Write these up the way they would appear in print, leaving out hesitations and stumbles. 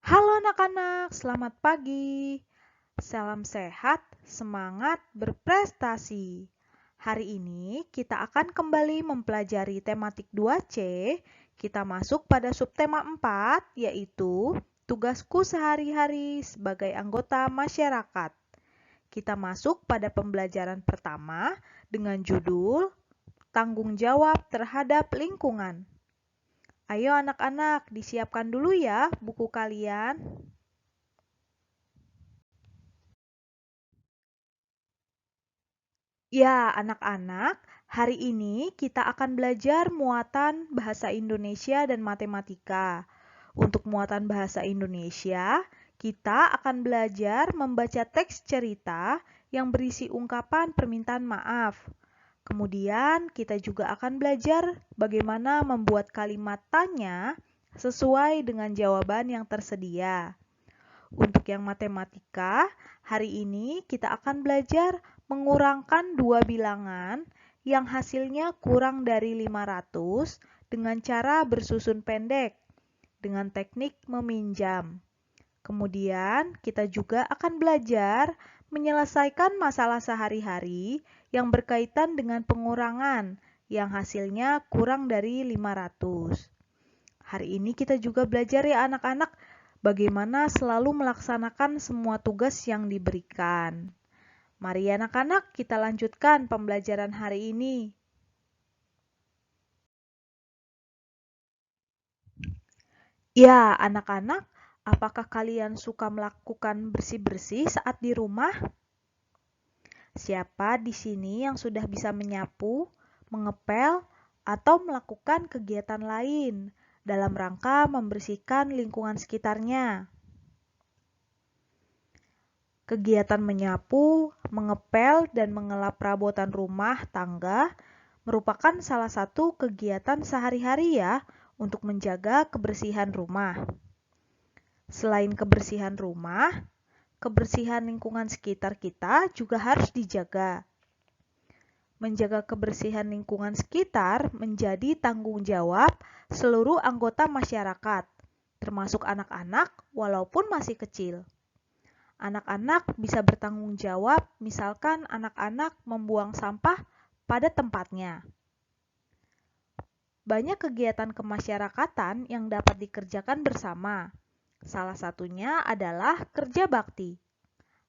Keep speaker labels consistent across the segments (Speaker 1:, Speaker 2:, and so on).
Speaker 1: Halo anak-anak, selamat pagi. Salam sehat, semangat berprestasi. Hari ini kita akan kembali mempelajari tematik 2C. Kita masuk pada subtema 4, yaitu tugasku sehari-hari sebagai anggota masyarakat. Kita masuk pada pembelajaran pertama dengan judul Tanggung Jawab Terhadap Lingkungan. Ayo anak-anak, disiapkan dulu ya buku kalian. Ya, anak-anak, hari ini kita akan belajar muatan bahasa Indonesia dan matematika. Untuk muatan bahasa Indonesia, kita akan belajar membaca teks cerita yang berisi ungkapan permintaan maaf. Kemudian, kita juga akan belajar bagaimana membuat kalimat tanya sesuai dengan jawaban yang tersedia. Untuk yang matematika, hari ini kita akan belajar mengurangkan dua bilangan yang hasilnya kurang dari 500 dengan cara bersusun pendek dengan teknik meminjam. Kemudian, kita juga akan belajar menyelesaikan masalah sehari-hari yang berkaitan dengan pengurangan yang hasilnya kurang dari 500. Hari ini kita juga belajar ya anak-anak bagaimana selalu melaksanakan semua tugas yang diberikan. Mari anak-anak kita lanjutkan pembelajaran hari ini. Ya, anak-anak, apakah kalian suka melakukan bersih-bersih saat di rumah? Siapa di sini yang sudah bisa menyapu, mengepel, atau melakukan kegiatan lain dalam rangka membersihkan lingkungan sekitarnya? Kegiatan menyapu, mengepel, dan mengelap perabotan rumah tangga merupakan salah satu kegiatan sehari-hari ya untuk menjaga kebersihan rumah. Selain kebersihan rumah, kebersihan lingkungan sekitar kita juga harus dijaga. Menjaga kebersihan lingkungan sekitar menjadi tanggung jawab seluruh anggota masyarakat, termasuk anak-anak walaupun masih kecil. Anak-anak bisa bertanggung jawab, misalkan anak-anak membuang sampah pada tempatnya. Banyak kegiatan kemasyarakatan yang dapat dikerjakan bersama. Salah satunya adalah kerja bakti.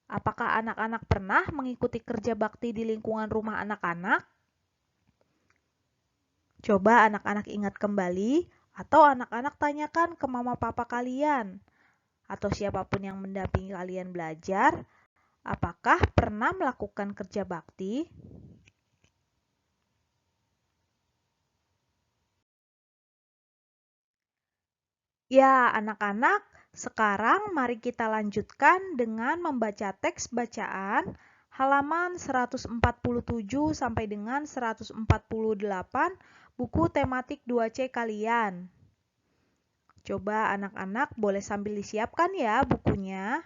Speaker 1: Apakah anak-anak pernah mengikuti kerja bakti di lingkungan rumah anak-anak? Coba anak-anak ingat kembali, atau anak-anak tanyakan ke mama papa kalian, atau siapapun yang mendampingi kalian belajar, apakah pernah melakukan kerja bakti? Ya, anak-anak, sekarang mari kita lanjutkan dengan membaca teks bacaan halaman 147 sampai dengan 148 buku tematik 2C kalian. Coba anak-anak boleh sambil disiapkan ya bukunya.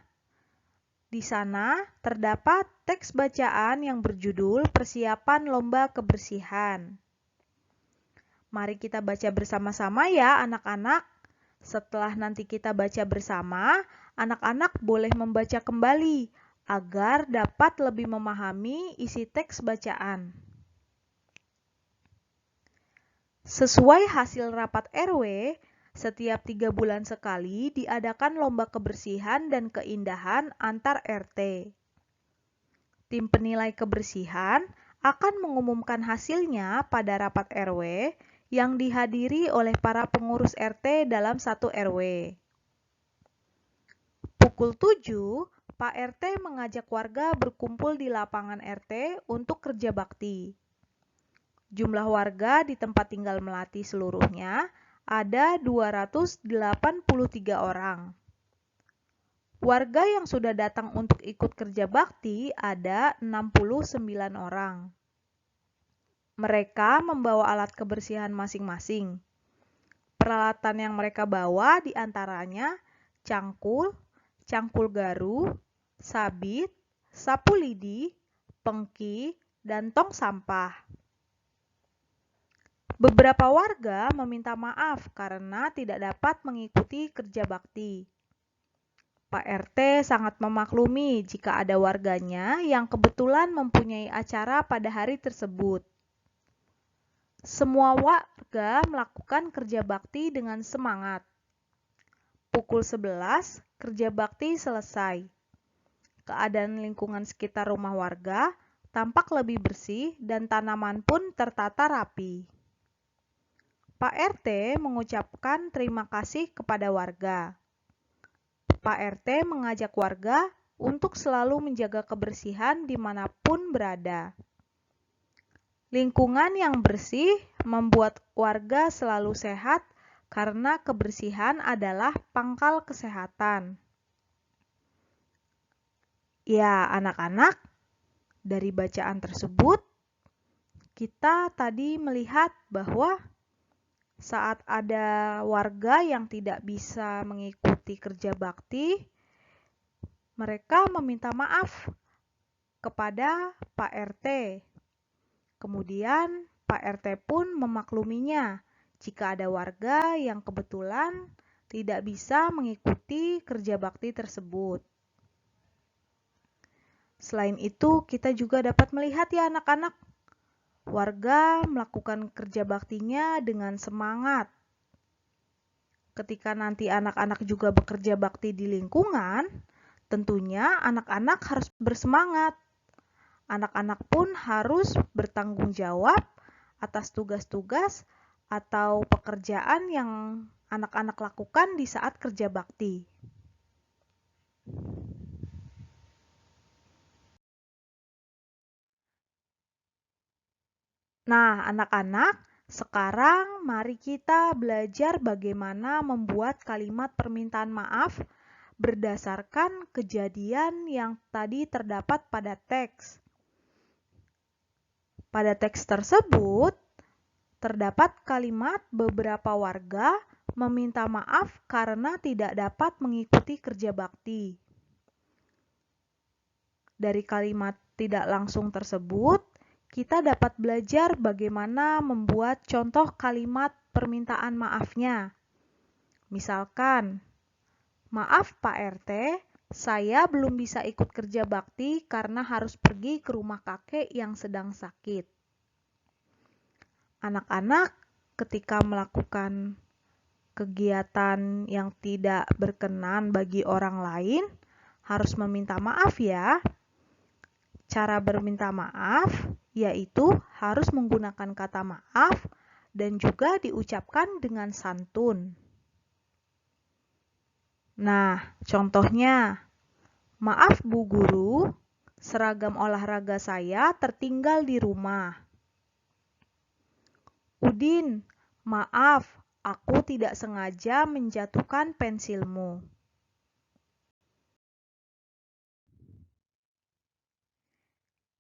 Speaker 1: Di sana terdapat teks bacaan yang berjudul Persiapan Lomba Kebersihan. Mari kita baca bersama-sama ya anak-anak. Setelah nanti kita baca bersama, anak-anak boleh membaca kembali agar dapat lebih memahami isi teks bacaan. Sesuai hasil rapat RW, setiap 3 bulan sekali diadakan lomba kebersihan dan keindahan antar RT. Tim penilai kebersihan akan mengumumkan hasilnya pada rapat RW yang dihadiri oleh para pengurus RT dalam satu RW. Pukul 7, Pak RT mengajak warga berkumpul di lapangan RT untuk kerja bakti. Jumlah warga di tempat tinggal Melati seluruhnya ada 283 orang. Warga yang sudah datang untuk ikut kerja bakti ada 69 orang. Mereka membawa alat kebersihan masing-masing. Peralatan yang mereka bawa diantaranya cangkul, cangkul garu, sabit, sapu lidi, pengki, dan tong sampah. Beberapa warga meminta maaf karena tidak dapat mengikuti kerja bakti. Pak RT sangat memaklumi jika ada warganya yang kebetulan mempunyai acara pada hari tersebut. Semua warga melakukan kerja bakti dengan semangat. Pukul 11, kerja bakti selesai. Keadaan lingkungan sekitar rumah warga tampak lebih bersih dan tanaman pun tertata rapi. Pak RT mengucapkan terima kasih kepada warga. Pak RT mengajak warga untuk selalu menjaga kebersihan dimanapun berada. Lingkungan yang bersih membuat warga selalu sehat karena kebersihan adalah pangkal kesehatan. Ya, anak-anak, dari bacaan tersebut, kita tadi melihat bahwa saat ada warga yang tidak bisa mengikuti kerja bakti, mereka meminta maaf kepada Pak RT. Kemudian Pak RT pun memakluminya jika ada warga yang kebetulan tidak bisa mengikuti kerja bakti tersebut. Selain itu, kita juga dapat melihat ya anak-anak, warga melakukan kerja baktinya dengan semangat. Ketika nanti anak-anak juga bekerja bakti di lingkungan, tentunya anak-anak harus bersemangat. Anak-anak pun harus bertanggung jawab atas tugas-tugas atau pekerjaan yang anak-anak lakukan di saat kerja bakti. Nah, anak-anak, sekarang mari kita belajar bagaimana membuat kalimat permintaan maaf berdasarkan kejadian yang tadi terdapat pada teks. Pada teks tersebut, terdapat kalimat beberapa warga meminta maaf karena tidak dapat mengikuti kerja bakti. Dari kalimat tidak langsung tersebut, kita dapat belajar bagaimana membuat contoh kalimat permintaan maafnya. Misalkan, maaf Pak RT, saya belum bisa ikut kerja bakti karena harus pergi ke rumah kakek yang sedang sakit. Anak-anak ketika melakukan kegiatan yang tidak berkenan bagi orang lain, harus meminta maaf ya. Cara berminta maaf yaitu harus menggunakan kata maaf dan juga diucapkan dengan santun. Nah, contohnya, maaf Bu Guru, seragam olahraga saya tertinggal di rumah. Udin, maaf, aku tidak sengaja menjatuhkan pensilmu.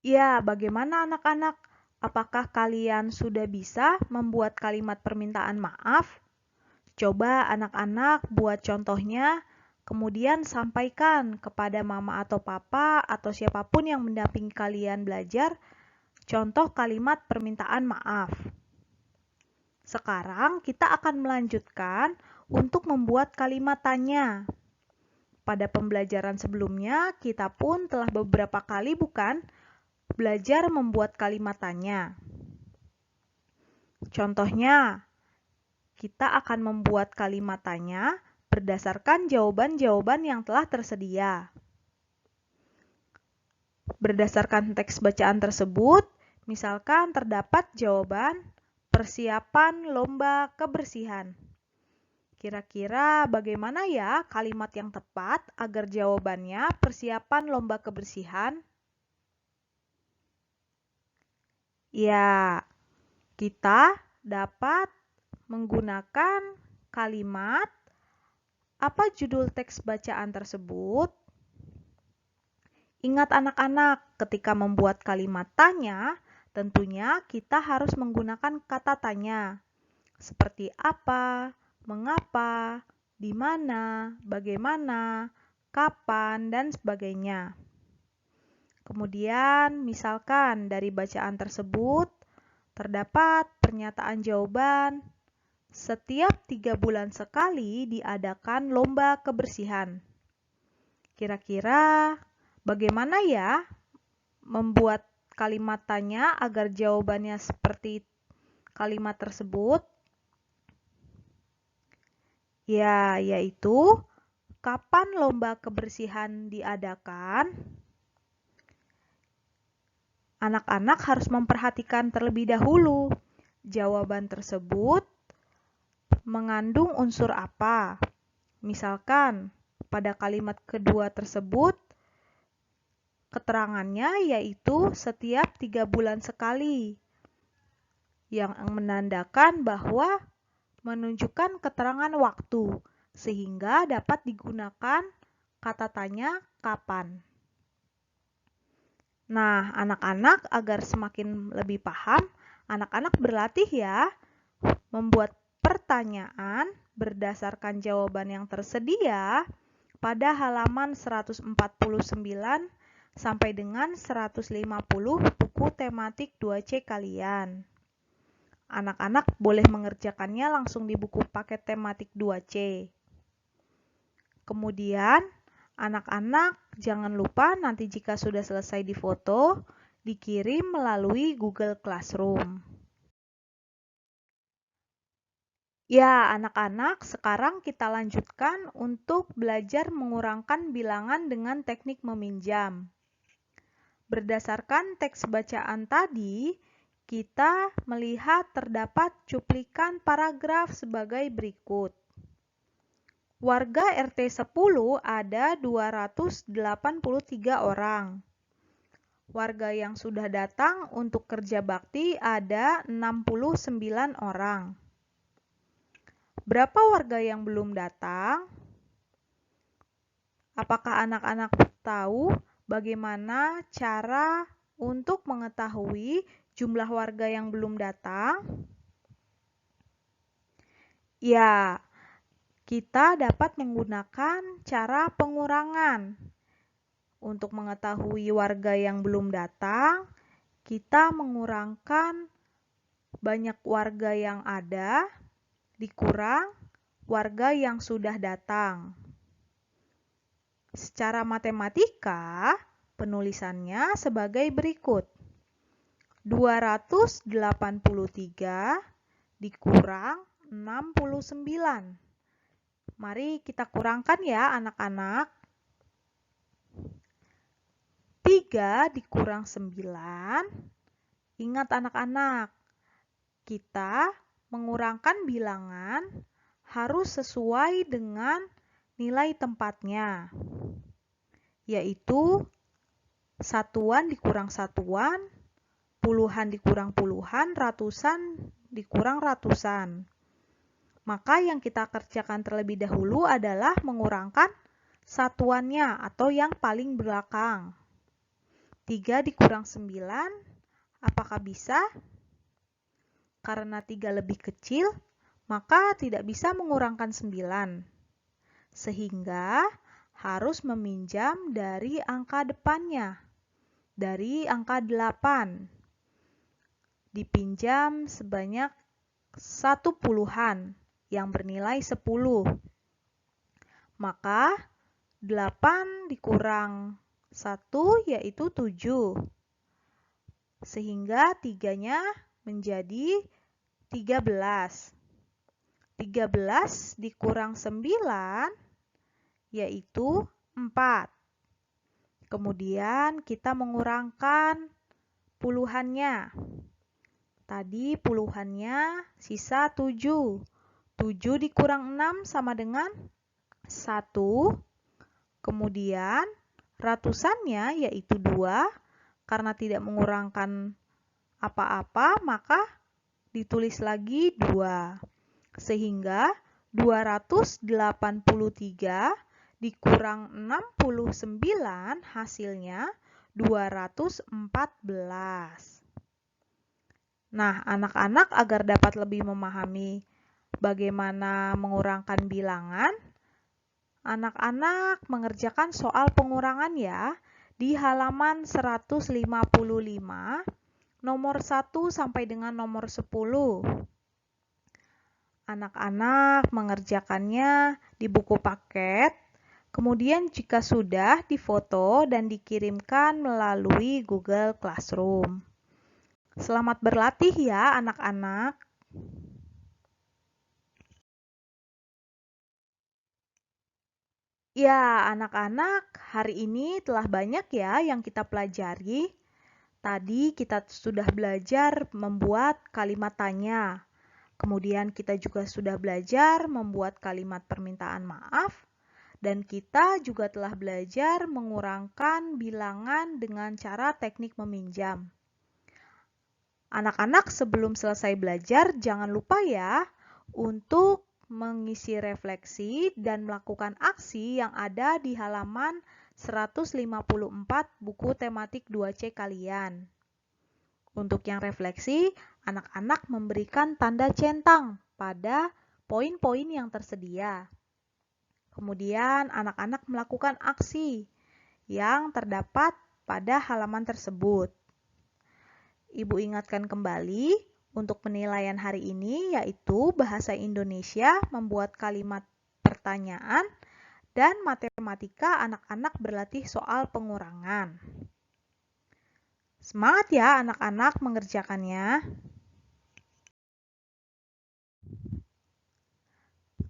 Speaker 1: Ya, bagaimana anak-anak? Apakah kalian sudah bisa membuat kalimat permintaan maaf? Coba anak-anak buat contohnya, kemudian sampaikan kepada mama atau papa atau siapapun yang mendampingi kalian belajar contoh kalimat permintaan maaf. Sekarang kita akan melanjutkan untuk membuat kalimat tanya. Pada pembelajaran sebelumnya, kita pun telah beberapa kali belajar membuat kalimat tanya. Contohnya, kita akan membuat kalimat tanya berdasarkan jawaban-jawaban yang telah tersedia. Berdasarkan teks bacaan tersebut, misalkan terdapat jawaban persiapan lomba kebersihan. Kira-kira bagaimana ya kalimat yang tepat agar jawabannya persiapan lomba kebersihan? Ya, kita dapat menggunakan kalimat apa judul teks bacaan tersebut? Ingat anak-anak, ketika membuat kalimat tanya, tentunya kita harus menggunakan kata tanya. Seperti apa, mengapa, di mana, bagaimana, kapan, dan sebagainya. Kemudian, misalkan dari bacaan tersebut, terdapat pernyataan jawaban, setiap 3 bulan sekali diadakan lomba kebersihan. Kira-kira bagaimana ya membuat kalimat tanya agar jawabannya seperti kalimat tersebut? Ya, yaitu kapan lomba kebersihan diadakan? Anak-anak harus memperhatikan terlebih dahulu jawaban tersebut mengandung unsur apa. Misalkan, pada kalimat kedua tersebut, keterangannya yaitu setiap 3 bulan sekali, yang menandakan bahwa menunjukkan keterangan waktu, sehingga dapat digunakan kata tanya kapan. Nah, anak-anak agar semakin lebih paham, anak-anak berlatih ya, membuat pertanyaan berdasarkan jawaban yang tersedia pada halaman 149 sampai dengan 150 buku tematik 2C kalian. Anak-anak boleh mengerjakannya langsung di buku paket tematik 2C. Kemudian, anak-anak jangan lupa nanti jika sudah selesai difoto, dikirim melalui Google Classroom. Ya, anak-anak, sekarang kita lanjutkan untuk belajar mengurangkan bilangan dengan teknik meminjam. Berdasarkan teks bacaan tadi, kita melihat terdapat cuplikan paragraf sebagai berikut. Warga RT 10 ada 283 orang. Warga yang sudah datang untuk kerja bakti ada 69 orang. Berapa warga yang belum datang? Apakah anak-anak tahu bagaimana cara untuk mengetahui jumlah warga yang belum datang? Ya, kita dapat menggunakan cara pengurangan. Untuk mengetahui warga yang belum datang, kita mengurangkan banyak warga yang ada dikurang warga yang sudah datang. Secara matematika, penulisannya sebagai berikut. 283 dikurang 69. Mari kita kurangkan ya anak-anak. 3 dikurang 9. Ingat anak-anak, kita mengurangkan bilangan harus sesuai dengan nilai tempatnya, yaitu satuan dikurang satuan, puluhan dikurang puluhan, ratusan dikurang ratusan. Maka yang kita kerjakan terlebih dahulu adalah mengurangkan satuannya atau yang paling belakang. 3 dikurang 9, apakah bisa? Karena 3 lebih kecil, maka tidak bisa mengurangkan 9. Sehingga harus meminjam dari angka depannya, dari angka 8. Dipinjam sebanyak 1 puluhan yang bernilai 10. Maka 8 dikurang 1 yaitu 7. Sehingga 3-nya menjadi 13. 13 dikurang 9 yaitu 4. Kemudian kita mengurangkan puluhannya. Tadi puluhannya sisa 7. 7 dikurang 6 sama dengan 1. Kemudian ratusannya yaitu 2. Karena tidak mengurangkan apa-apa, maka ditulis lagi 2. Sehingga 283 dikurang 69 hasilnya 214. Nah, anak-anak agar dapat lebih memahami bagaimana mengurangkan bilangan, anak-anak mengerjakan soal pengurangan ya di halaman 155 nomor 1 sampai dengan nomor 10. Anak-anak mengerjakannya di buku paket Kemudian jika sudah, difoto dan dikirimkan melalui Google Classroom. Selamat berlatih ya anak-anak. Ya, anak-anak, hari ini telah banyak ya yang kita pelajari. Tadi kita sudah belajar membuat kalimat tanya. Kemudian kita juga sudah belajar membuat kalimat permintaan maaf. Dan kita juga telah belajar mengurangkan bilangan dengan cara teknik meminjam. Anak-anak, sebelum selesai belajar, jangan lupa ya untuk mengisi refleksi dan melakukan aksi yang ada di halaman 154 buku tematik 2C kalian. Untuk yang refleksi, anak-anak memberikan tanda centang pada poin-poin yang tersedia. Kemudian anak-anak melakukan aksi yang terdapat pada halaman tersebut. Ibu ingatkan kembali untuk penilaian hari ini, yaitu bahasa Indonesia membuat kalimat pertanyaan dan matematika anak-anak berlatih soal pengurangan. Semangat ya anak-anak mengerjakannya.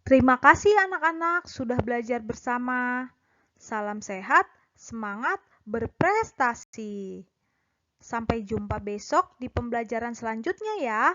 Speaker 1: Terima kasih anak-anak sudah belajar bersama. Salam sehat, semangat, berprestasi. Sampai jumpa besok di pembelajaran selanjutnya ya.